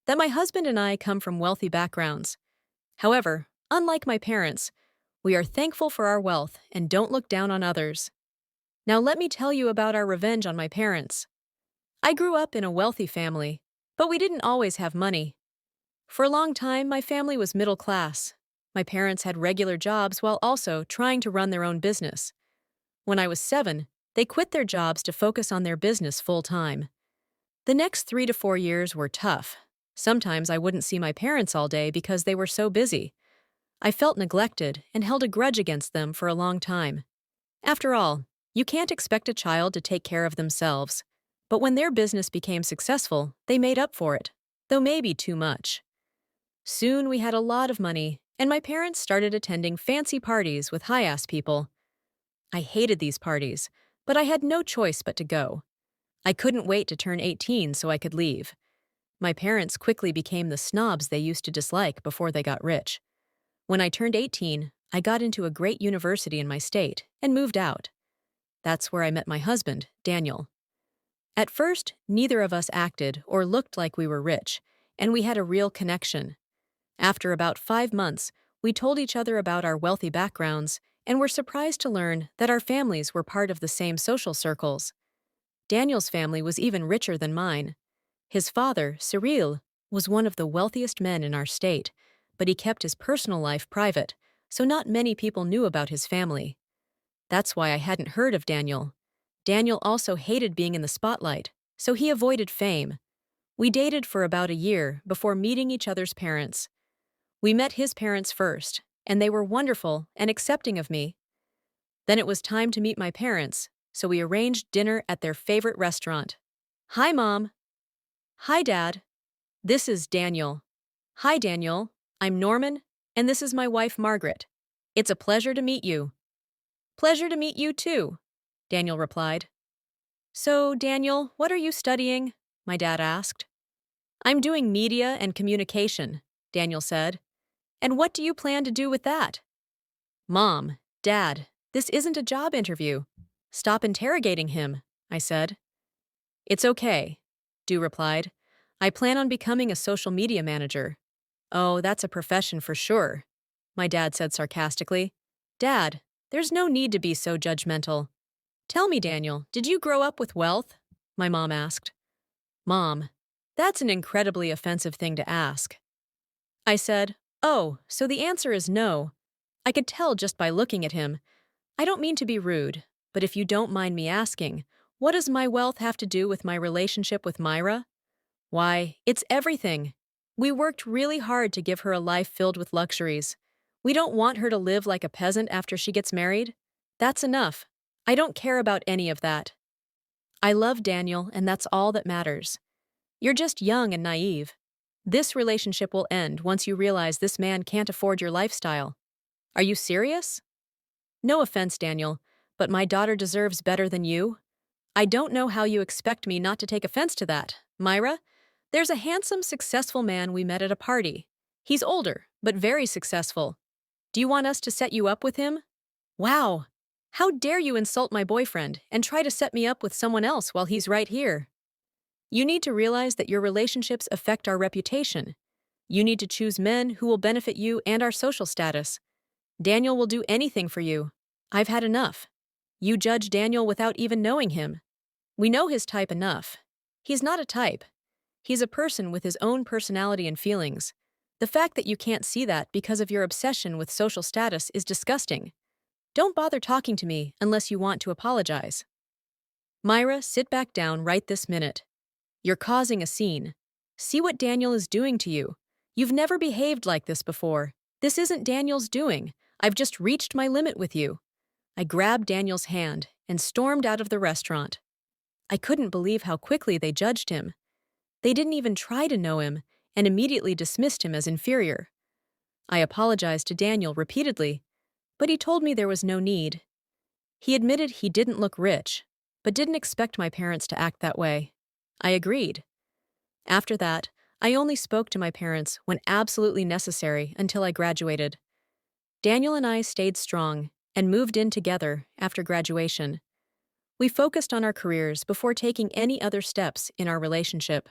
that my husband and I come from wealthy backgrounds. However, unlike my parents, we are thankful for our wealth and don't look down on others. Now let me tell you about our revenge on my parents. I grew up in a wealthy family, but we didn't always have money. For a long time, my family was middle class. My parents had regular jobs while also trying to run their own business. When I was 7, they quit their jobs to focus on their business full time. The next 3 to 4 years were tough. Sometimes I wouldn't see my parents all day because they were so busy. I felt neglected and held a grudge against them for a long time. After all, you can't expect a child to take care of themselves. But when their business became successful, they made up for it, though maybe too much. Soon we had a lot of money, and my parents started attending fancy parties with high-ass people. I hated these parties, but I had no choice but to go. I couldn't wait to turn 18 so I could leave. My parents quickly became the snobs they used to dislike before they got rich. When I turned 18, I got into a great university in my state and moved out. That's where I met my husband, Daniel. At first, neither of us acted or looked like we were rich, and we had a real connection. After about 5 months, we told each other about our wealthy backgrounds and were surprised to learn that our families were part of the same social circles. Daniel's family was even richer than mine. His father, Cyril, was one of the wealthiest men in our state, but he kept his personal life private, so not many people knew about his family. That's why I hadn't heard of Daniel. Daniel also hated being in the spotlight, so he avoided fame. We dated for about a year before meeting each other's parents. We met his parents first, and they were wonderful and accepting of me. Then it was time to meet my parents, so we arranged dinner at their favorite restaurant. Hi, Mom. Hi, Dad. This is Daniel. Hi, Daniel. I'm Norman, and this is my wife, Margaret. It's a pleasure to meet you. Pleasure to meet you, too, Daniel replied. So, Daniel, what are you studying? My dad asked. I'm doing media and communication, Daniel said. And what do you plan to do with that? Mom, Dad, this isn't a job interview. Stop interrogating him, I said. It's okay, Du replied. I plan on becoming a social media manager. Oh, that's a profession for sure, my dad said sarcastically. Dad, there's no need to be so judgmental. Tell me, Daniel, did you grow up with wealth? My mom asked. Mom, that's an incredibly offensive thing to ask. I said, oh, so the answer is no. I could tell just by looking at him. I don't mean to be rude, but if you don't mind me asking, what does my wealth have to do with my relationship with Myra? Why, it's everything. We worked really hard to give her a life filled with luxuries. We don't want her to live like a peasant after she gets married. That's enough. I don't care about any of that. I love Daniel, and that's all that matters. You're just young and naive. This relationship will end once you realize this man can't afford your lifestyle. Are you serious? No offense, Daniel, but my daughter deserves better than you. I don't know how you expect me not to take offense to that. Myra, there's a handsome, successful man we met at a party. He's older, but very successful. Do you want us to set you up with him? Wow! How dare you insult my boyfriend and try to set me up with someone else while he's right here? You need to realize that your relationships affect our reputation. You need to choose men who will benefit you and our social status. Daniel will do anything for you. I've had enough. You judge Daniel without even knowing him. We know his type enough. He's not a type. He's a person with his own personality and feelings. The fact that you can't see that because of your obsession with social status is disgusting. Don't bother talking to me unless you want to apologize. Myra, sit back down right this minute. You're causing a scene. See what Daniel is doing to you. You've never behaved like this before. This isn't Daniel's doing. I've just reached my limit with you. I grabbed Daniel's hand and stormed out of the restaurant. I couldn't believe how quickly they judged him. They didn't even try to know him and immediately dismissed him as inferior. I apologized to Daniel repeatedly, but he told me there was no need. He admitted he didn't look rich, but didn't expect my parents to act that way. I agreed. After that, I only spoke to my parents when absolutely necessary until I graduated. Daniel and I stayed strong and moved in together after graduation. We focused on our careers before taking any other steps in our relationship.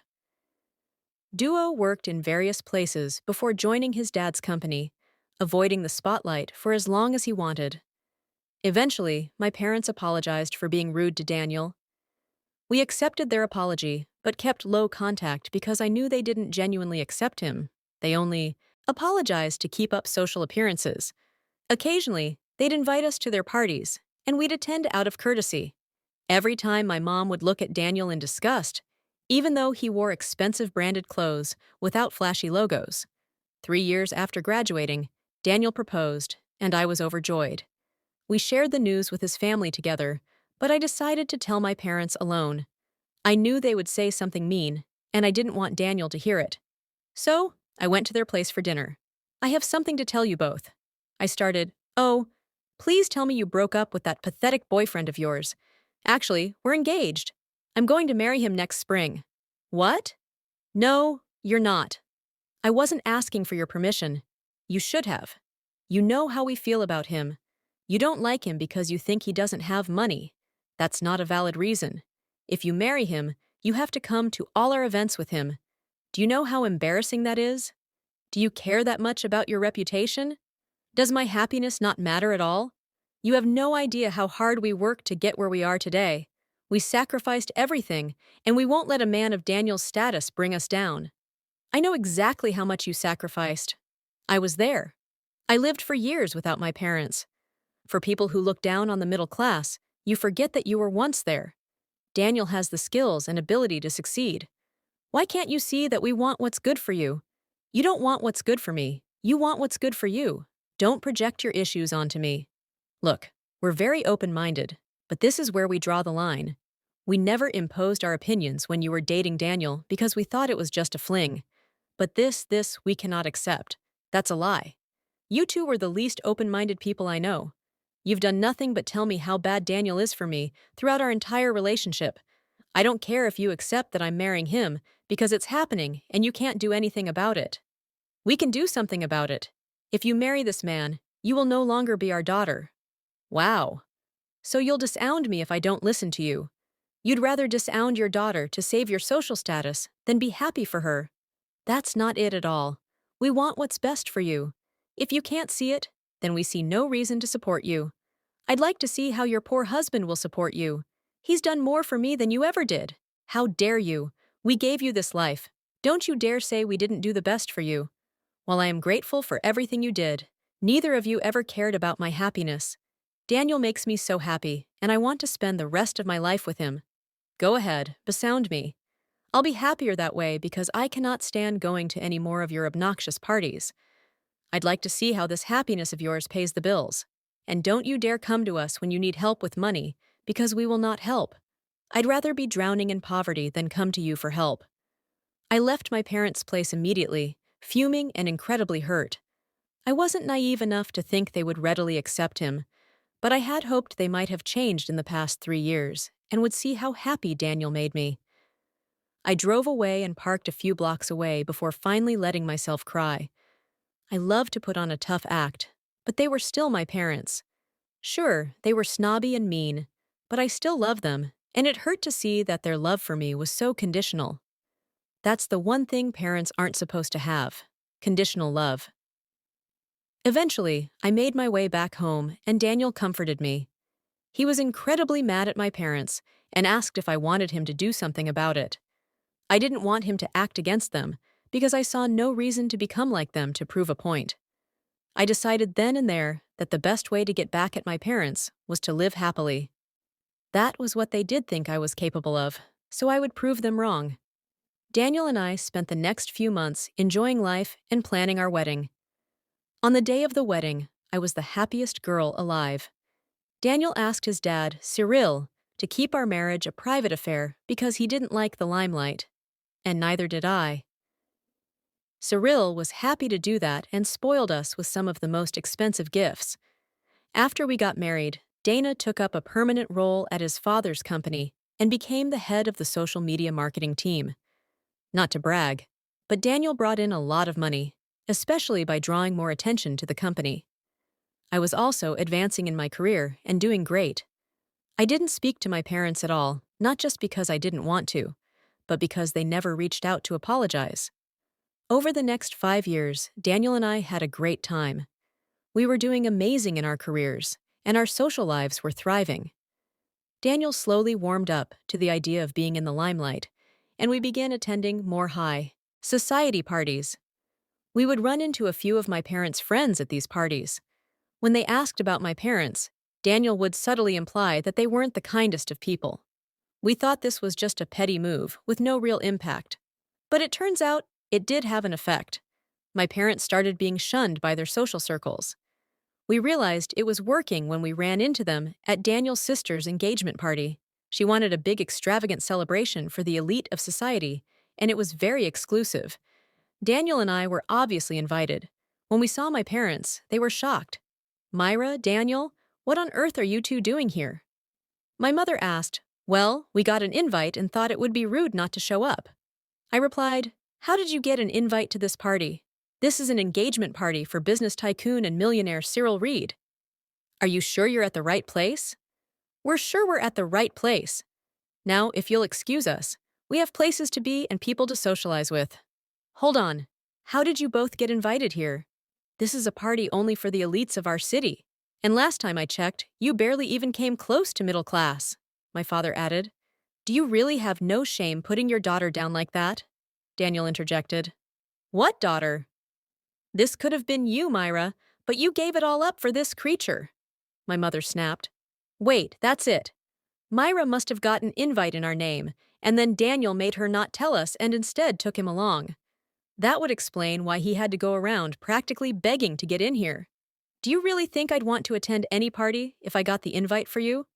Duo worked in various places before joining his dad's company, avoiding the spotlight for as long as he wanted. Eventually, my parents apologized for being rude to Daniel. We accepted their apology, but kept low contact because I knew they didn't genuinely accept him. They only apologized to keep up social appearances. Occasionally, they'd invite us to their parties, and we'd attend out of courtesy. Every time my mom would look at Daniel in disgust, even though he wore expensive branded clothes without flashy logos. 3 years after graduating, Daniel proposed, and I was overjoyed. We shared the news with his family together, but I decided to tell my parents alone. I knew they would say something mean, and I didn't want Daniel to hear it. So, I went to their place for dinner. I have something to tell you both. I started, "Oh, please tell me you broke up with that pathetic boyfriend of yours. Actually, we're engaged. I'm going to marry him next spring." "What?" "No, you're not. I wasn't asking for your permission. You should have. You know how we feel about him. You don't like him because you think he doesn't have money. That's not a valid reason. If you marry him, you have to come to all our events with him. Do you know how embarrassing that is? Do you care that much about your reputation? Does my happiness not matter at all? You have no idea how hard we worked to get where we are today. We sacrificed everything, and we won't let a man of Daniel's status bring us down. I know exactly how much you sacrificed. I was there. I lived for years without my parents. For people who look down on the middle class, you forget that you were once there. Daniel has the skills and ability to succeed. Why can't you see that we want what's good for you? You don't want what's good for me. You want what's good for you. Don't project your issues onto me. Look, we're very open-minded, but this is where we draw the line. We never imposed our opinions when you were dating Daniel because we thought it was just a fling. But this we cannot accept. That's a lie. You two were the least open-minded people I know. You've done nothing but tell me how bad Daniel is for me throughout our entire relationship. I don't care if you accept that I'm marrying him because it's happening and you can't do anything about it. We can do something about it. If you marry this man, you will no longer be our daughter." Wow. So you'll disown me if I don't listen to you. You'd rather disown your daughter to save your social status than be happy for her. That's not it at all. We want what's best for you. If you can't see it, then we see no reason to support you. I'd like to see how your poor husband will support you. He's done more for me than you ever did. How dare you? We gave you this life. Don't you dare say we didn't do the best for you. While I am grateful for everything you did, neither of you ever cared about my happiness. Daniel makes me so happy, and I want to spend the rest of my life with him. Go ahead, besound me. I'll be happier that way because I cannot stand going to any more of your obnoxious parties. I'd like to see how this happiness of yours pays the bills. And don't you dare come to us when you need help with money, because we will not help. I'd rather be drowning in poverty than come to you for help. I left my parents' place immediately, fuming and incredibly hurt. I wasn't naive enough to think they would readily accept him, but I had hoped they might have changed in the past 3 years and would see how happy Daniel made me. I drove away and parked a few blocks away before finally letting myself cry. I loved to put on a tough act, but they were still my parents. Sure, they were snobby and mean, but I still loved them, and it hurt to see that their love for me was so conditional. That's the one thing parents aren't supposed to have: conditional love. Eventually, I made my way back home, and Daniel comforted me. He was incredibly mad at my parents and asked if I wanted him to do something about it. I didn't want him to act against them because I saw no reason to become like them to prove a point. I decided then and there that the best way to get back at my parents was to live happily. That was what they did think I was capable of, so I would prove them wrong. Daniel and I spent the next few months enjoying life and planning our wedding. On the day of the wedding, I was the happiest girl alive. Daniel asked his dad, Cyril, to keep our marriage a private affair because he didn't like the limelight. And neither did I. Cyril was happy to do that and spoiled us with some of the most expensive gifts. After we got married, Dana took up a permanent role at his father's company and became the head of the social media marketing team. Not to brag, but Daniel brought in a lot of money, especially by drawing more attention to the company. I was also advancing in my career and doing great. I didn't speak to my parents at all, not just because I didn't want to, but because they never reached out to apologize. Over the next 5 years, Daniel and I had a great time. We were doing amazing in our careers, and our social lives were thriving. Daniel slowly warmed up to the idea of being in the limelight, and we began attending more high society parties. We would run into a few of my parents' friends at these parties. When they asked about my parents, Daniel would subtly imply that they weren't the kindest of people. We thought this was just a petty move with no real impact. But it turns out it did have an effect. My parents started being shunned by their social circles. We realized it was working when we ran into them at Daniel's sister's engagement party. She wanted a big, extravagant celebration for the elite of society, and it was very exclusive. Daniel and I were obviously invited. When we saw my parents, they were shocked. Myra, Daniel, what on earth are you two doing here? My mother asked, well, we got an invite and thought it would be rude not to show up. I replied, how did you get an invite to this party? This is an engagement party for business tycoon and millionaire Cyril Reed. Are you sure you're at the right place? We're sure we're at the right place. Now, if you'll excuse us, we have places to be and people to socialize with. Hold on. How did you both get invited here? This is a party only for the elites of our city. And last time I checked, you barely even came close to middle class, my father added. Do you really have no shame putting your daughter down like that? Daniel interjected. What daughter? This could have been you, Myra, but you gave it all up for this creature. My mother snapped. Wait, that's it. Myra must have got an invite in our name, and then Daniel made her not tell us and instead took him along. That would explain why he had to go around practically begging to get in here. Do you really think I'd want to attend any party if I got the invite for you?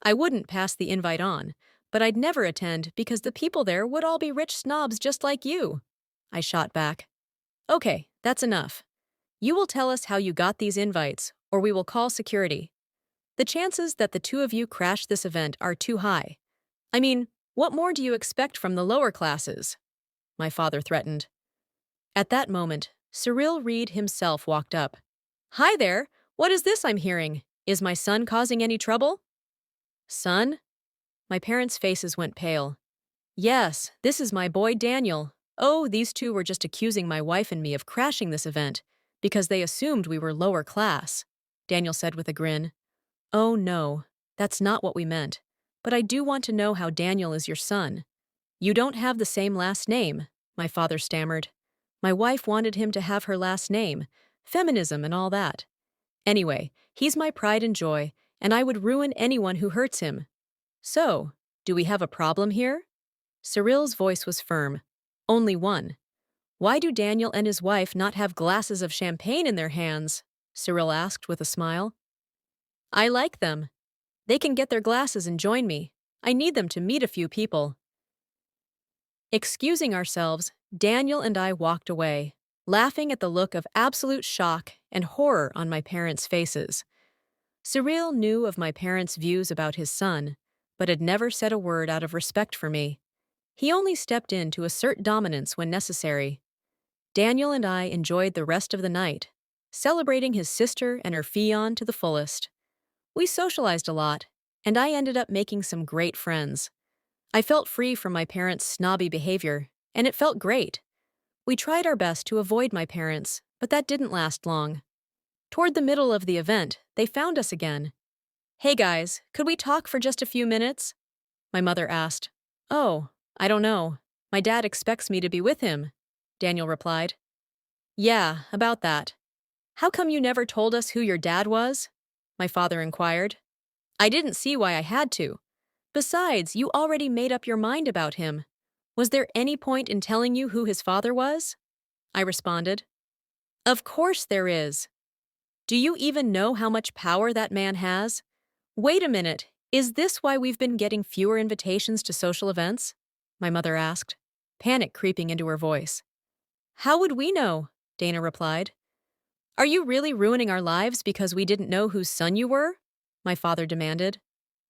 I wouldn't pass the invite on, but I'd never attend because the people there would all be rich snobs just like you. I shot back. Okay, that's enough. You will tell us how you got these invites, or we will call security. The chances that the two of you crash this event are too high. I mean, what more do you expect from the lower classes? My father threatened. At that moment, Cyril Reed himself walked up. Hi there, what is this I'm hearing? Is my son causing any trouble? Son? My parents' faces went pale. Yes, this is my boy Daniel. Oh, these two were just accusing my wife and me of crashing this event because they assumed we were lower class, Daniel said with a grin. Oh no, that's not what we meant. But I do want to know how Daniel is your son. You don't have the same last name, my father stammered. My wife wanted him to have her last name, feminism and all that. Anyway, he's my pride and joy, and I would ruin anyone who hurts him. So, do we have a problem here? Cyril's voice was firm. Only one. Why do Daniel and his wife not have glasses of champagne in their hands? Cyril asked with a smile. I like them. They can get their glasses and join me. I need them to meet a few people. Excusing ourselves, Daniel and I walked away, laughing at the look of absolute shock and horror on my parents' faces. Cyril knew of my parents' views about his son, but had never said a word out of respect for me. He only stepped in to assert dominance when necessary. Daniel and I enjoyed the rest of the night, celebrating his sister and her fiancé to the fullest. We socialized a lot, and I ended up making some great friends. I felt free from my parents' snobby behavior, and it felt great. We tried our best to avoid my parents, but that didn't last long. Toward the middle of the event, they found us again. Hey guys, could we talk for just a few minutes? My mother asked. Oh, I don't know. My dad expects me to be with him, Daniel replied. Yeah, about that. How come you never told us who your dad was? My father inquired. I didn't see why I had to. Besides, you already made up your mind about him. Was there any point in telling you who his father was? I responded. Of course there is. Do you even know how much power that man has? Wait a minute, is this why we've been getting fewer invitations to social events? My mother asked, panic creeping into her voice. How would we know? Dana replied. Are you really ruining our lives because we didn't know whose son you were? My father demanded.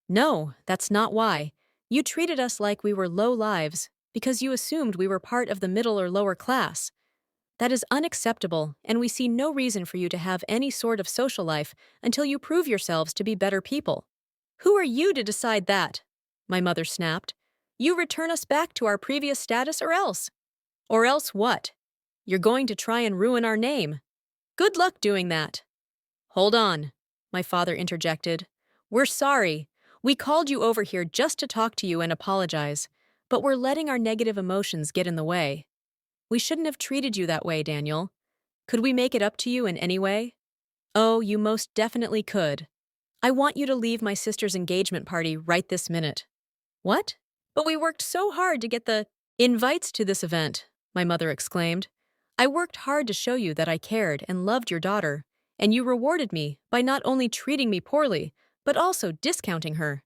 No, that's not why. You treated us like we were low lives because you assumed we were part of the middle or lower class. That is unacceptable, and we see no reason for you to have any sort of social life until you prove yourselves to be better people. Who are you to decide that? My mother snapped. You return us back to our previous status or else. Or else what? You're going to try and ruin our name. Good luck doing that. Hold on, my father interjected. We're sorry. We called you over here just to talk to you and apologize, but we're letting our negative emotions get in the way. We shouldn't have treated you that way, Daniel. Could we make it up to you in any way? Oh, you most definitely could. I want you to leave my sister's engagement party right this minute. What? But we worked so hard to get the invites to this event, my mother exclaimed. I worked hard to show you that I cared and loved your daughter, and you rewarded me by not only treating me poorly, but also discounting her.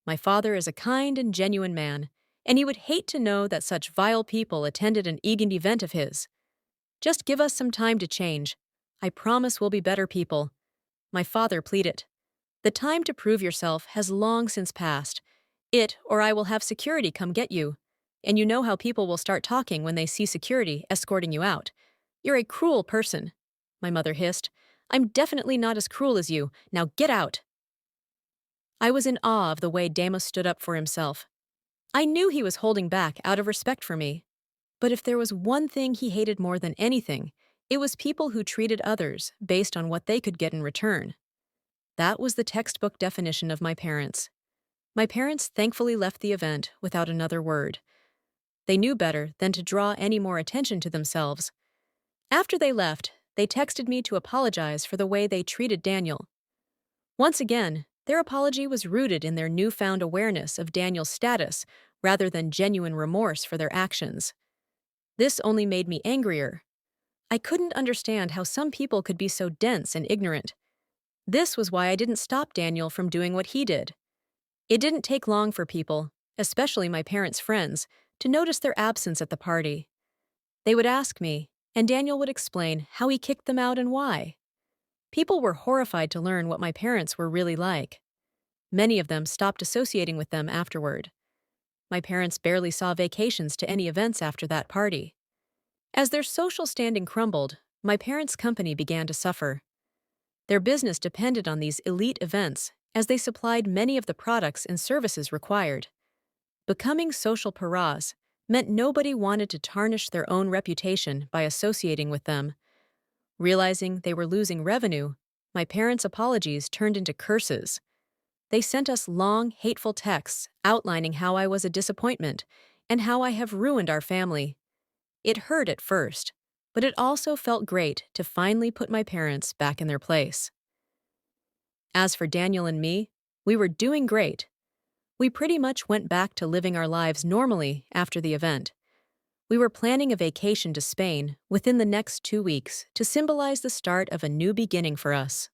My father is a kind and genuine man, and he would hate to know that such vile people attended an event of his. Just give us some time to change. I promise we'll be better people. My father pleaded. The time to prove yourself has long since passed. It or I will have security come get you. And you know how people will start talking when they see security escorting you out. You're a cruel person, my mother hissed. I'm definitely not as cruel as you. Now get out. I was in awe of the way Damos stood up for himself. I knew he was holding back out of respect for me. But if there was one thing he hated more than anything, it was people who treated others based on what they could get in return. That was the textbook definition of my parents. My parents thankfully left the event without another word. They knew better than to draw any more attention to themselves. After they left, they texted me to apologize for the way they treated Daniel. Once again, their apology was rooted in their newfound awareness of Daniel's status rather than genuine remorse for their actions. This only made me angrier. I couldn't understand how some people could be so dense and ignorant. This was why I didn't stop Daniel from doing what he did. It didn't take long for people, especially my parents' friends, to notice their absence at the party. They would ask me, and Daniel would explain how he kicked them out and why. People were horrified to learn what my parents were really like. Many of them stopped associating with them afterward. My parents barely saw vacations to any events after that party. As their social standing crumbled, my parents' company began to suffer. Their business depended on these elite events as they supplied many of the products and services required. Becoming social pariahs meant nobody wanted to tarnish their own reputation by associating with them. Realizing they were losing revenue, my parents' apologies turned into curses. They sent us long, hateful texts outlining how I was a disappointment and how I have ruined our family. It hurt at first, but it also felt great to finally put my parents back in their place. As for Daniel and me, we were doing great. We pretty much went back to living our lives normally after the event. We were planning a vacation to Spain within the next 2 weeks to symbolize the start of a new beginning for us.